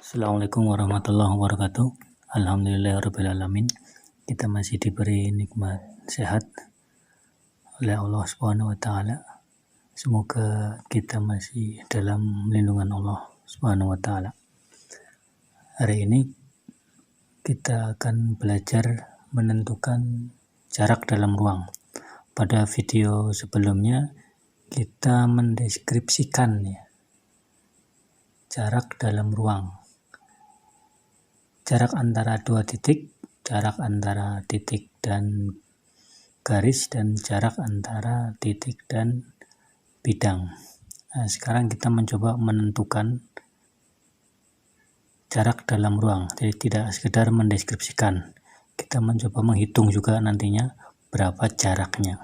Assalamualaikum warahmatullahi wabarakatuh. Alhamdulillahirrabbilalamin. Kita masih diberi nikmat sehat oleh Allah Subhanahu wa taala. Semoga kita masih dalam lindungan Allah Subhanahu wa taala. Hari ini kita akan belajar menentukan jarak dalam ruang. Pada video sebelumnya kita mendeskripsikan jarak dalam ruang. Jarak antara dua titik, jarak antara titik dan garis, dan jarak antara titik dan bidang. Nah, sekarang kita mencoba menentukan jarak dalam ruang. Jadi tidak sekedar mendeskripsikan, kita mencoba menghitung juga nantinya berapa jaraknya.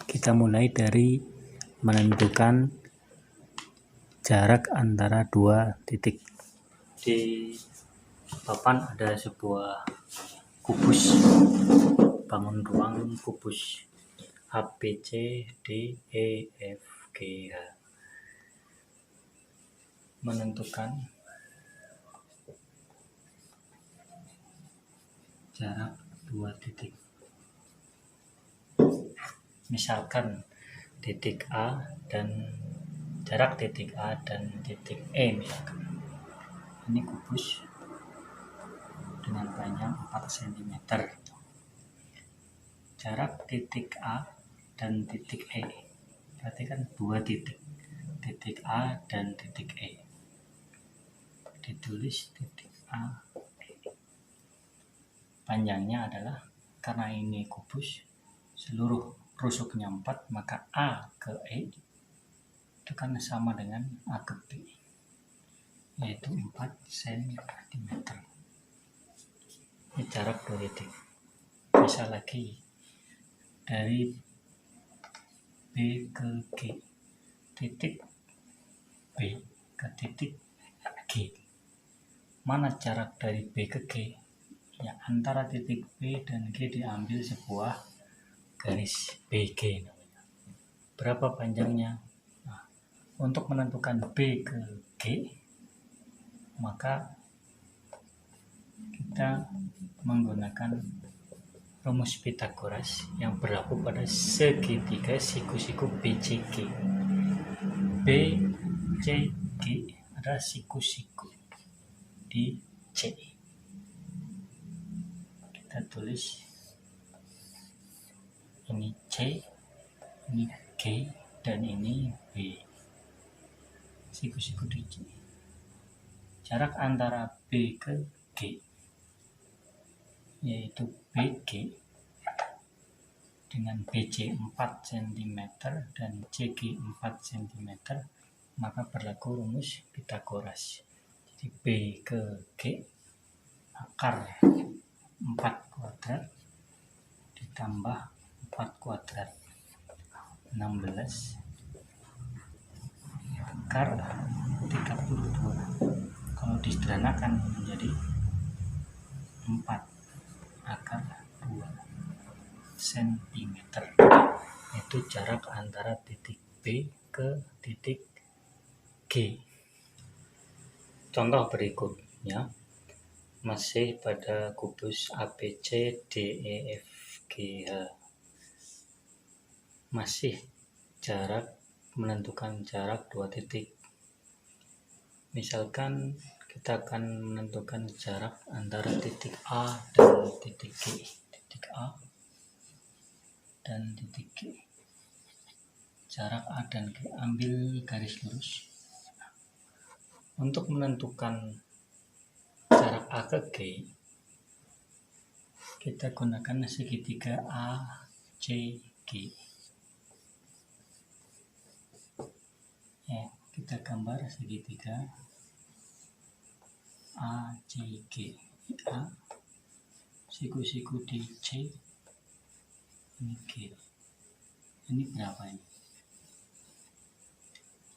Kita mulai dari menentukan jarak antara dua titik. Di papan ada sebuah kubus bangun ruang, kubus A, B, C, D, E, F, G, H. Menentukan jarak dua titik. Misalkan titik A dan jarak titik A dan titik E misalkan. Ini kubus dengan panjang 4 cm. Jarak titik A dan titik E berarti kan dua titik, titik A dan titik E. Ditulis titik A, E. Panjangnya adalah, karena ini kubus seluruh rusuknya 4, maka A ke E itu kan sama dengan A ke B, yaitu 4 cm. Ini jarak dua titik. Bisa lagi dari B ke G, titik B ke titik G. Mana jarak dari B ke G? Ya, antara titik B dan G diambil sebuah garis BG namanya. Berapa panjangnya? Nah, untuk menentukan B ke G, maka kita menggunakan rumus Pythagoras yang berlaku pada segitiga siku-siku BCG. BCG adalah siku-siku di C. Kita tulis ini C, ini G, dan ini B. Siku-siku di C. Jarak antara B ke G yaitu BG dengan BC 4 cm dan CG 4 cm, maka berlaku rumus Pythagoras. Jadi B ke G akar 4 kuadrat ditambah 4 kuadrat 16 akar 32. Kalau disederhanakan menjadi 4 akar 2 cm. Itu jarak antara titik B ke titik G. Contoh berikutnya masih pada kubus ABC, DE, F, G, H. Masih menentukan jarak dua titik. Misalkan kita akan menentukan jarak antara titik A dan titik G. Titik A dan titik G. Jarak A dan G, ambil garis lurus. Untuk menentukan jarak A ke G, kita gunakan segitiga ACG. Ya, kita gambar segitiga ACG. A, siku-siku di C, ini G. Ini berapa ini?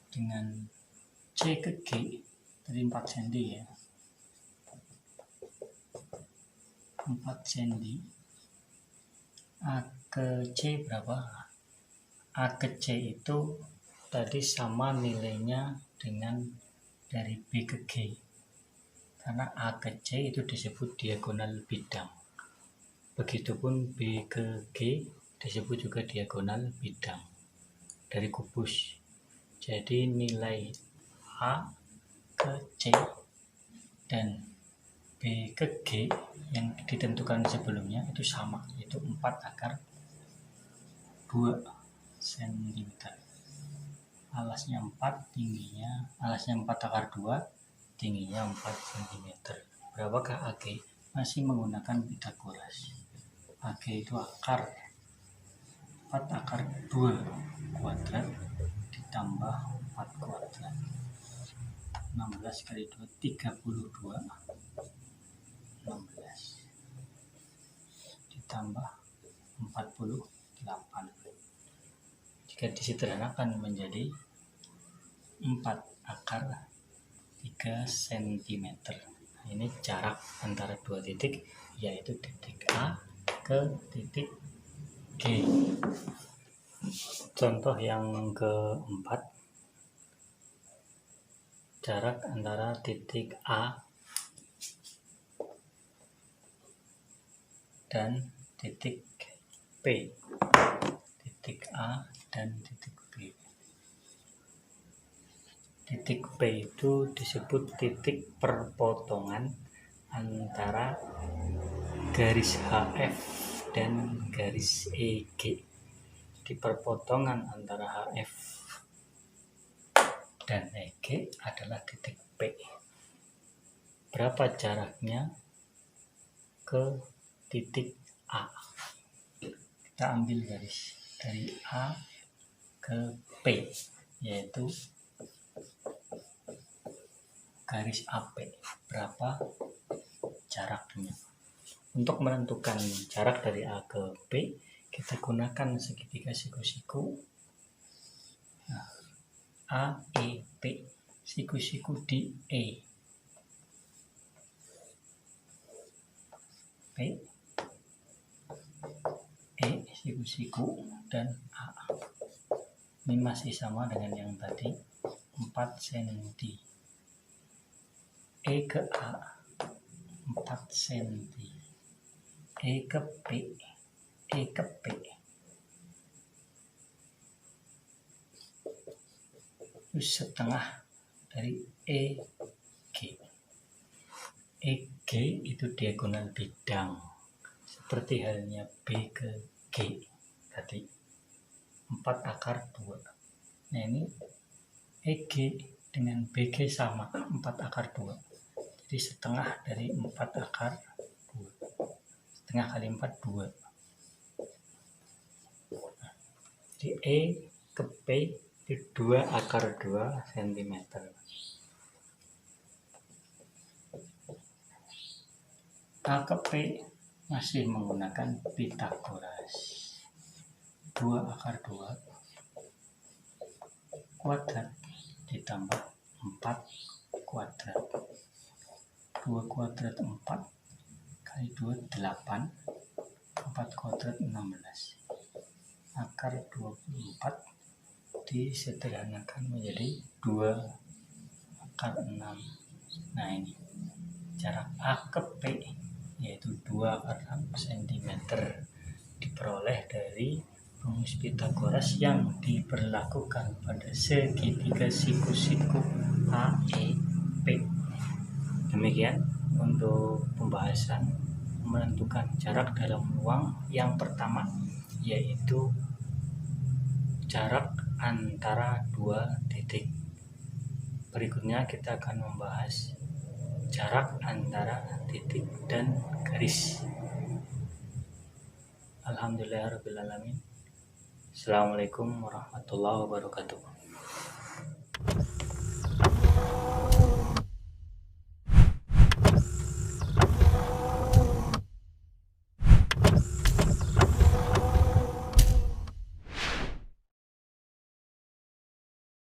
Dengan C ke G dari 4 cm ya. 4 cm. A ke C berapa? A ke C itu tadi sama nilainya dengan dari B ke G. karena A ke C itu disebut diagonal bidang. Begitupun B ke G disebut juga diagonal bidang dari kubus. Jadi nilai A ke C dan B ke G yang ditentukan sebelumnya itu sama, yaitu 4/2 cm. Alasnya 4, alasnya 4/2, tingginya 4 cm. Berapakah AG? Masih menggunakan Pitagoras. AG itu akar 4/2 kuadrat ditambah 4 kuadrat. 16 kali 2, 32. 16 ditambah 48. Jika disederhanakan menjadi 4/3 cm. Nah, ini jarak antara dua titik, yaitu titik A ke titik G. Contoh yang keempat, jarak antara titik A dan titik P. Titik A dan titik B. Titik P itu disebut titik perpotongan antara garis HF dan garis EG. Di perpotongan antara HF dan EG adalah titik P. Berapa jaraknya ke titik A? Kita ambil garis dari A ke P, yaitu garis AP. Berapa jaraknya? Untuk menentukan jarak dari A ke P, kita gunakan segitiga siku-siku. Nah, A, E, P. Siku-siku di E. P, E, siku-siku, dan A. Ini masih sama dengan yang tadi, 4 cm. E ke A 4 cm. E ke P itu setengah dari EG. EG itu diagonal bidang, seperti halnya B ke G tadi, 4/2. Nah, ini EG dengan BG sama, 4/2. Jadi setengah dari 4/2. Setengah kali 4, 2. Jadi E ke P itu 2/2 cm. A ke P masih menggunakan Pitagoras. 2/2 kuadrat ditambah 4 kuadrat. 2 kuadrat 4 kali 2, 8. 4 kuadrat 16. Akar 24 disederhanakan menjadi 2/6. Nah, ini jarak A ke P, yaitu 2/6 cm, diperoleh dari rumus Pitagoras yang diberlakukan pada segitiga siku-siku AEP. Demikian untuk pembahasan menentukan jarak dalam ruang yang pertama, yaitu jarak antara dua titik. Berikutnya kita akan membahas jarak antara titik dan garis. Alhamdulillahirabbil alamin. Assalamualaikum warahmatullahi wabarakatuh.